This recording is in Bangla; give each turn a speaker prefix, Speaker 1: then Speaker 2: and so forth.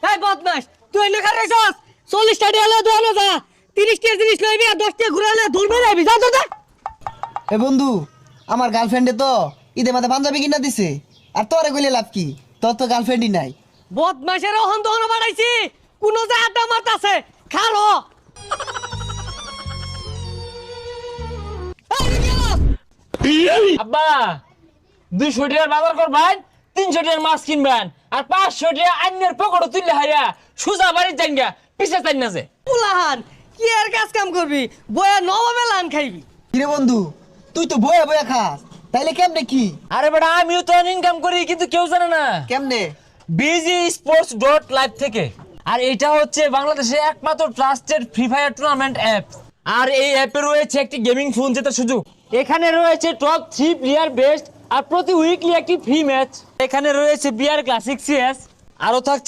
Speaker 1: এই বদমাস তুই এনে খারে যাস 40 টাকা এলে দোয়ানো যা 30 টাকা জিনিস লইবি আর 10 টাকা ঘুরালে ধরবে যাবি যা তো যা।
Speaker 2: এ বন্ধু আমার গার্লফ্রেন্ডে তো ঈদে মাঝে পাঞ্জাবি কিনা দিছে আর তোরে কইলে লাভ কি তোর তো গার্লফ্রেন্ডই নাই।
Speaker 1: বদমাসের ওহন দহন বাড়াইছি কোন যা আড্ডা মারতাছে খালো
Speaker 3: আব্বা 200 টাকার বাজার করবেন 300 টাকার মাছ কিনবেন আর 500 টাকা আইনের পকেটে তুললে হাইয়া সুজা বাড়ির জাঙ্গা পিছে চাই না যে
Speaker 1: পুলাহান কি আর কাজ কাম করবি বয়া নবমেলান খাইবি।
Speaker 2: কিরে বন্ধু তুই তো বয়া বয়া খাস তাইলে কেমনে কি
Speaker 3: আরে বেটা আমিও তো ইনকাম করি কিন্তু কেউ জানে না
Speaker 2: কেমনে
Speaker 3: BGsports.live থেকে। আর এটা হচ্ছে বাংলাদেশের একমাত্র trusted free fire tournament app. আর এই অ্যাপে রয়েছে একটি গেমিং ফোন জেতার সুযোগ। এখানে রয়েছে টপ 3 প্লেয়ার বেস্ট আর প্রতি উইকলি একটি ফ্রি ম্যাচ। এখানে রয়েছে বিআর ক্লাসিক সিএস আরো থাকছে